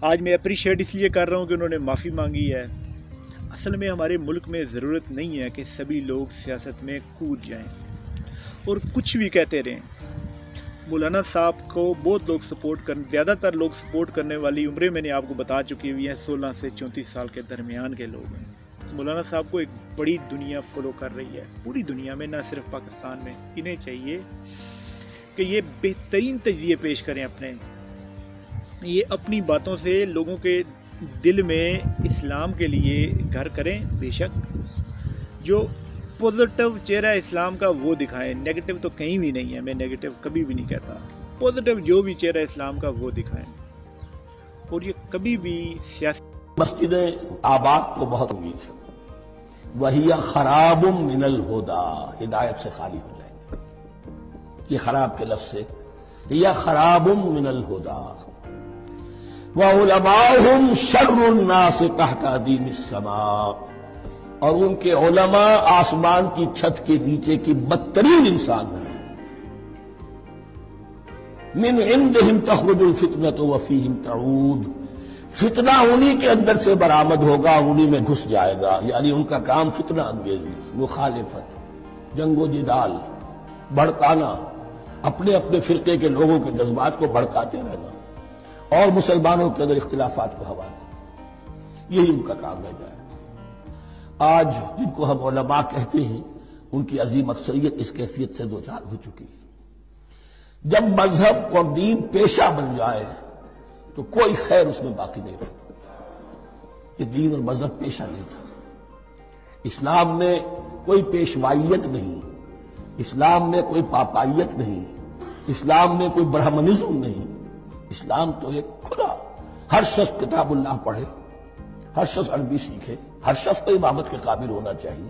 آج میں اپریشیٹ اس لیے کر رہا ہوں کہ انہوں نے معافی مانگی ہے۔ اصل میں ہمارے ملک میں ضرورت نہیں ہے کہ سبھی لوگ سیاست میں کود جائیں اور کچھ بھی کہتے رہیں۔ مولانا صاحب کو بہت لوگ زیادہ تر لوگ سپورٹ کرنے والی عمریں میں نے آپ کو بتا چکی ہوئی ہیں، 16 سے 34 سال کے درمیان کے لوگ ہیں۔ مولانا صاحب کو ایک بڑی دنیا فالو کر رہی ہے، پوری دنیا میں، نہ صرف پاکستان میں۔ انہیں چاہیے کہ یہ بہترین تجزیے پیش کریں یہ اپنی باتوں سے لوگوں کے دل میں اسلام کے لیے گھر کریں۔ بے شک جو پوزیٹیو چہرہ اسلام کا وہ دکھائیں، نیگیٹو تو کہیں بھی نہیں ہے، میں نیگیٹو کبھی بھی نہیں کہتا۔ پوزیٹیو جو بھی چہرہ اسلام کا وہ دکھائیں، اور یہ کبھی بھی سیاسی مسجد آباد کو بہت امید ہے، وَهِيَ خَرَابٌ مِّنَ الْهُدَىٰ، ہدایت سے خالی ہو جائے گا۔ یہ خراب کے لفظ سے هِيَ خَرَابٌ مِّنَ الْهُدَىٰ وَعُلَمَاؤُهُمْ شَرُّ النَّاسِ تَحْتَ عَدِيمِ السَّمَاءِ، اور ان کے علماء آسمان کی چھت کے نیچے کی بدترین انسان ہیں۔ مِنْ عِنْدِهِمْ تَخْرُجُ الْفِتْنَةُ وَفِيهِمْ تَعُودُ، فتنہ انہی کے اندر سے برآمد ہوگا، انہی میں گھس جائے گا۔ یعنی ان کا کام فتنہ انگیزی، مخالفت، جنگ و جدال، بھڑکانا، اپنے اپنے فرقے کے لوگوں کے جذبات کو بھڑکاتے رہنا اور مسلمانوں کے اندر اختلافات کو ہوا دینا، یہی ان کا کام رہ جائے گا۔ آج جن کو ہم علماء کہتے ہیں، ان کی عظیم اکثریت اس کیفیت سے دوچار ہو چکی ہے۔ جب مذہب اور دین پیشہ بن جائے تو کوئی خیر اس میں باقی نہیں رہتا۔ یہ دین اور مذہب پیشہ نہیں تھا۔ اسلام میں کوئی پیشوائیت نہیں، اسلام میں کوئی پاپائیت نہیں، اسلام میں کوئی برہمنزم نہیں۔ اسلام تو ایک کھلا، ہر شخص کتاب اللہ پڑھے، ہر شخص عربی سیکھے، ہر شخص کو امامت کے قابل ہونا چاہیے،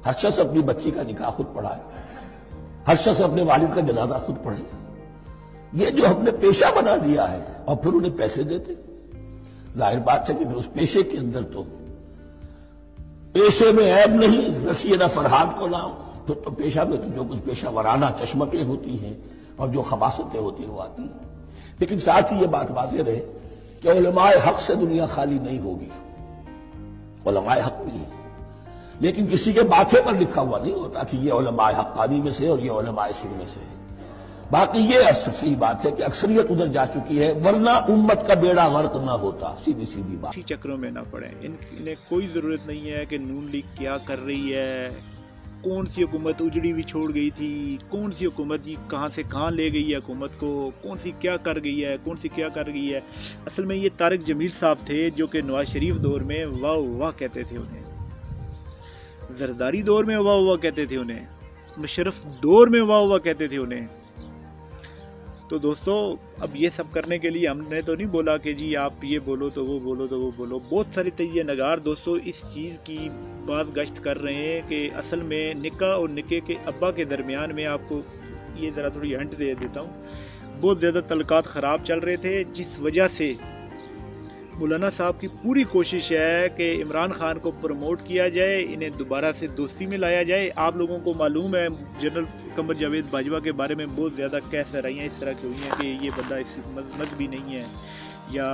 ہر شخص اپنی بچی کا نکاح خود پڑھائے، ہر شخص اپنے والد کا جنازہ خود پڑھے۔ یہ جو ہم نے پیشہ بنا دیا ہے اور پھر انہیں پیسے دیتے، ظاہر بات ہے کہ پھر اس پیشے کے اندر تو پیشے میں عیب نہیں، رکھیے نہ فرحاد کو نام، تو پیشہ میں تو جو کچھ پیشہ ورانہ چشمکیں ہوتی ہیں اور جو خباثتیں ہوتی ہیں وہ آتی ہیں۔ لیکن ساتھ ہی یہ بات واضح رہے کہ علماء حق سے دنیا خالی نہیں ہوگی، علماء حق بھی ہیں، لیکن کسی کے ماتھے پر لکھا ہوا نہیں ہوتا کہ یہ علماء حقانی میں سے اور یہ علماء سن میں سے ہے۔ باقی یہ صحیح بات ہے کہ اکثریت ادھر جا چکی ہے، ورنہ امت کا بیڑا غرق نہ ہوتا، سیدھی بات۔ اسی چکروں میں نہ پڑیں، انہیں کوئی ضرورت نہیں ہے کہ نون لیگ کیا کر رہی ہے، کون سی حکومت اجڑی ہوئی چھوڑ گئی تھی، کون سی حکومت کہاں سے کہاں لے گئی ہے حکومت کو، کون سی کیا کر گئی ہے، کون سی کیا کر گئی ہے۔ اصل میں یہ طارق جمیل صاحب تھے جو کہ نواز شریف دور میں واہ واہ کہتے تھے انہیں، زرداری دور میں واہ واہ کہتے تھے انہیں، مشرف دور میں واہ واہ کہتے تھے انہیں۔ تو دوستو اب یہ سب کرنے کے لیے ہم نے تو نہیں بولا کہ جی آپ یہ بولو تو وہ بولو تو وہ بولو۔ بہت سارے تجزیہ نگار دوستو اس چیز کی بات گشت کر رہے ہیں کہ اصل میں نکاح اور نکاح کے ابا کے درمیان میں آپ کو یہ ذرا تھوڑی ہنٹ دے دیتا ہوں، بہت زیادہ تعلقات خراب چل رہے تھے، جس وجہ سے مولانا صاحب کی پوری کوشش ہے کہ عمران خان کو پروموٹ کیا جائے، انہیں دوبارہ سے دوستی میں لایا جائے۔ آپ لوگوں کو معلوم ہے جنرل قمر جاوید باجوہ کے بارے میں بہت زیادہ کیس رائیاں اس طرح کی ہوئی ہیں کہ یہ بندہ اس مذہبی نہیں ہے یا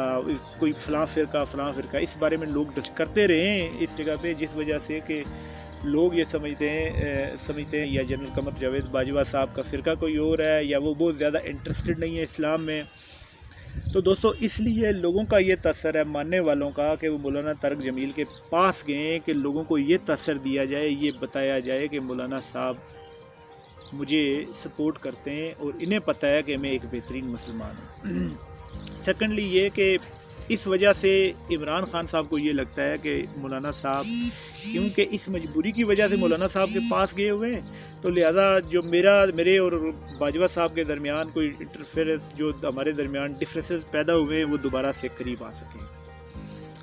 کوئی فلاں فرقہ، اس بارے میں لوگ کرتے رہے ہیں اس جگہ پہ، جس وجہ سے کہ لوگ یہ سمجھتے ہیں یا جنرل قمر جاوید باجوہ صاحب کا فرقہ کوئی اور ہے یا وہ بہت زیادہ انٹرسٹڈ نہیں ہے اسلام میں۔ تو دوستو اس لیے لوگوں کا یہ تاثر ہے، ماننے والوں کا، کہ وہ مولانا طارق جمیل کے پاس گئے کہ لوگوں کو یہ تاثر دیا جائے، یہ بتایا جائے کہ مولانا صاحب مجھے سپورٹ کرتے ہیں اور انہیں پتہ ہے کہ میں ایک بہترین مسلمان ہوں۔ سیکنڈلی یہ کہ اس وجہ سے عمران خان صاحب کو یہ لگتا ہے کہ مولانا صاحب کیونکہ اس مجبوری کی وجہ سے مولانا صاحب کے پاس گئے ہوئے ہیں، تو لہذا جو میرے اور باجوہ صاحب کے درمیان کوئی انٹرفیئرنس، جو ہمارے درمیان ڈفرینسز پیدا ہوئے ہیں، وہ دوبارہ سے قریب آ سکیں۔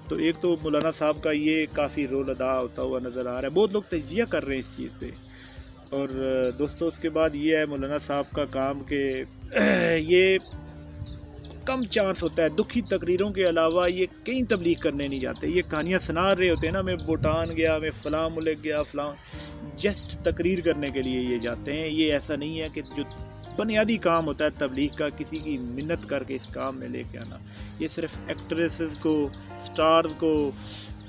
تو ایک تو مولانا صاحب کا یہ کافی رول ادا ہوتا ہوا نظر آ رہا ہے، بہت لوگ تجزیہ کر رہے ہیں اس چیز پہ۔ اور دوستو اس کے بعد یہ ہے مولانا صاحب کا کام کہ یہ کم چانس ہوتا ہے، دکھی تقریروں کے علاوہ یہ کہیں تبلیغ کرنے نہیں جاتے، یہ کہانیاں سنا رہے ہوتے ہیں نا، میں بھوٹان گیا، میں فلاں ملک گیا، فلاں، جسٹ تقریر کرنے کے لیے یہ جاتے ہیں۔ یہ ایسا نہیں ہے کہ جو بنیادی کام ہوتا ہے تبلیغ کا، کسی کی منت کر کے اس کام میں لے کے آنا۔ یہ صرف ایکٹریسز کو، سٹارز کو،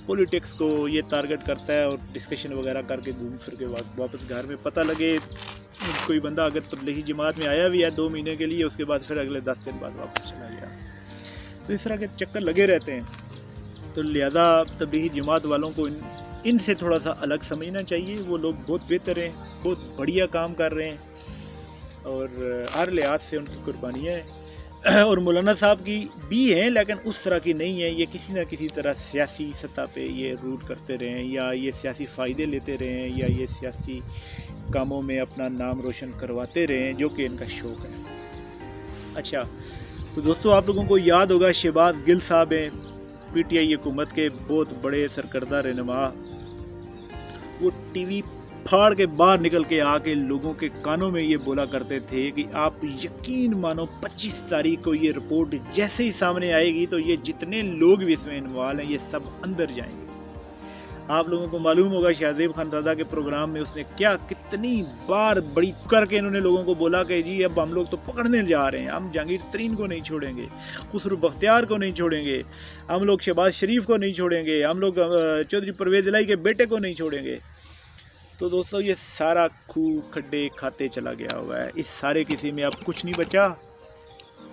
پولیٹکس کو یہ ٹارگٹ کرتا ہے، اور ڈسکشن وغیرہ کر کے گھوم پھر کے واپس گھر میں پتہ لگے کوئی بندہ اگر تبلیغی جماعت میں آیا بھی ہے 2 مہینے کے لیے، اس کے بعد پھر اگلے 10 دن بعد واپس چلا گیا۔ تو اس طرح کے چکر لگے رہتے ہیں، تو لہذا تبلیغی جماعت والوں کو ان سے تھوڑا سا الگ سمجھنا چاہیے۔ وہ لوگ بہت بہتر ہیں، بہت بڑھیا کام کر رہے ہیں، اور ہر لحاظ سے ان کی قربانیاں ہیں، اور مولانا صاحب کی بھی ہیں، لیکن اس طرح کی نہیں ہیں۔ یہ کسی نہ کسی طرح سیاسی سطح پہ یہ رول کرتے رہے ہیں، یا یہ سیاسی فائدے لیتے رہے ہیں، یا یہ سیاسی کاموں میں اپنا نام روشن کرواتے رہے ہیں، جو کہ ان کا شوق ہے۔ اچھا، تو دوستو آپ لوگوں کو یاد ہوگا شہباز گل صاحب ہیں، پی ٹی آئی حکومت کے بہت بڑے سرکردہ رہنما۔ وہ ٹی وی پھاڑ کے باہر نکل کے آ کے لوگوں کے کانوں میں یہ بولا کرتے تھے کہ آپ یقین مانو 25 تاریخ کو یہ رپورٹ جیسے ہی سامنے آئے گی تو یہ جتنے لوگ بھی اس میں انوالو ہیں یہ سب اندر جائیں گے۔ آپ لوگوں کو معلوم ہوگا شہزیب خان رضا کے پروگرام میں اس نے کتنی بار بڑی کر کے انہوں نے لوگوں کو بولا کہ جی اب ہم لوگ تو پکڑنے جا رہے ہیں، ہم جہانگیر ترین کو نہیں چھوڑیں گے، خسرو بختیار کو نہیں چھوڑیں گے، ہم لوگ شہباز شریف کو نہیں چھوڑیں گے، ہم لوگ چودھری پرویز الہی کے بیٹے کو نہیں چھوڑیں گے۔ تو دوستو یہ سارا کھو کھڈے کھاتے چلا گیا ہوا ہے، اس سارے کسی میں اب کچھ نہیں بچا،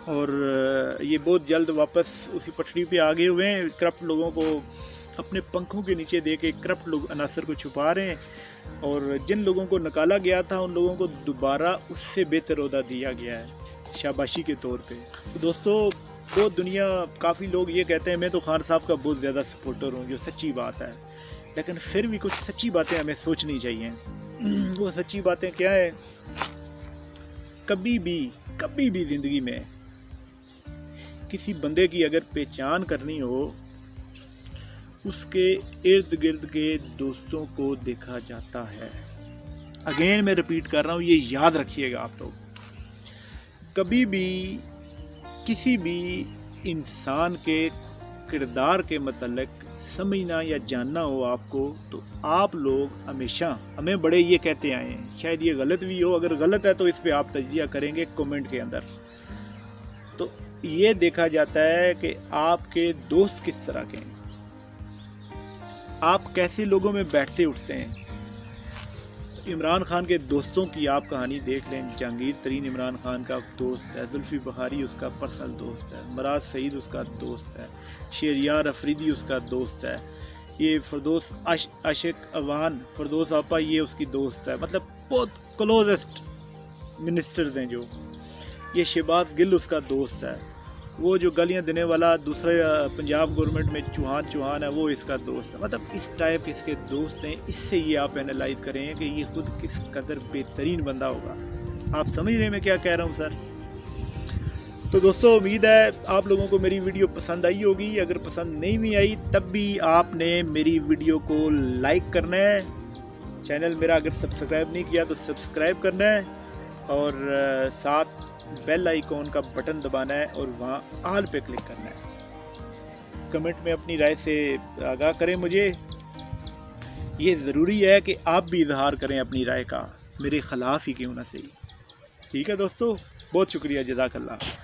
اور یہ بہت جلد واپس اسی پٹڑی پہ آگے ہوئے ہیں۔ کرپٹ لوگوں کو اپنے پنکھوں کے نیچے دے کے کرپٹ لوگ عناصر کو چھپا رہے ہیں، اور جن لوگوں کو نکالا گیا تھا ان لوگوں کو دوبارہ اس سے بہتر عہدہ دیا گیا ہے شاباشی کے طور پہ۔ تو دوستو بہت دنیا، کافی لوگ یہ کہتے ہیں میں تو خان صاحب کا بہت زیادہ سپورٹر ہوں، جو سچی بات ہے، لیکن پھر بھی کچھ سچی باتیں ہمیں سوچنی چاہیے۔ وہ سچی باتیں کیا ہیں؟ کبھی بھی زندگی میں کسی بندے کی اگر پہچان کرنی ہو، اس کے ارد گرد کے دوستوں کو دیکھا جاتا ہے۔ اگین میں ریپیٹ کر رہا ہوں، یہ یاد رکھیے گا آپ لوگ۔ کبھی بھی کسی بھی انسان کے کردار کے متعلق سمجھنا یا جاننا ہو آپ کو، تو آپ لوگ ہمیشہ ہمیں بڑے یہ کہتے آئے ہیں، شاید یہ غلط بھی ہو، اگر غلط ہے تو اس پہ آپ تجزیہ کریں گے کومنٹ کے اندر۔ تو یہ دیکھا جاتا ہے کہ آپ کے دوست کس طرح کے ہیں، آپ کیسے لوگوں میں بیٹھتے اٹھتے ہیں۔ عمران خان کے دوستوں کی آپ کہانی دیکھ لیں، جہانگیر ترین عمران خان کا دوست ہے، زلفی بخاری اس کا پرسنل دوست ہے، مراد سعید اس کا دوست ہے، شہریار افریدی اس کا دوست ہے، یہ فردوس عاشق اوان فردوس آپا یہ اس کی دوست ہے، مطلب بہت کلوزسٹ منسٹرز ہیں جو۔ یہ شہباز گل اس کا دوست ہے، وہ جو گلیاں دینے والا دوسرے پنجاب گورنمنٹ میں چوہان ہے وہ اس کا دوست ہے، مطلب اس ٹائپ کے اس کے دوست ہیں۔ اس سے یہ آپ اینالائز کریں کہ یہ خود کس قدر بہترین بندہ ہوگا۔ آپ سمجھ رہے ہیں میں کیا کہہ رہا ہوں سر؟ تو دوستو امید ہے آپ لوگوں کو میری ویڈیو پسند آئی ہوگی، اگر پسند نہیں بھی آئی تب بھی آپ نے میری ویڈیو کو لائک کرنا ہے، چینل میرا اگر سبسکرائب نہیں کیا تو سبسکرائب کرنا ہے، اور ساتھ بیل آئیکن کا بٹن دبانا ہے اور وہاں آل پہ کلک کرنا ہے۔ کمنٹ میں اپنی رائے سے آگاہ کریں مجھے، یہ ضروری ہے کہ آپ بھی اظہار کریں اپنی رائے کا، میرے خلاف ہی کیوں نہ صحیح۔ ٹھیک ہے دوستو، بہت شکریہ، جزاک اللہ۔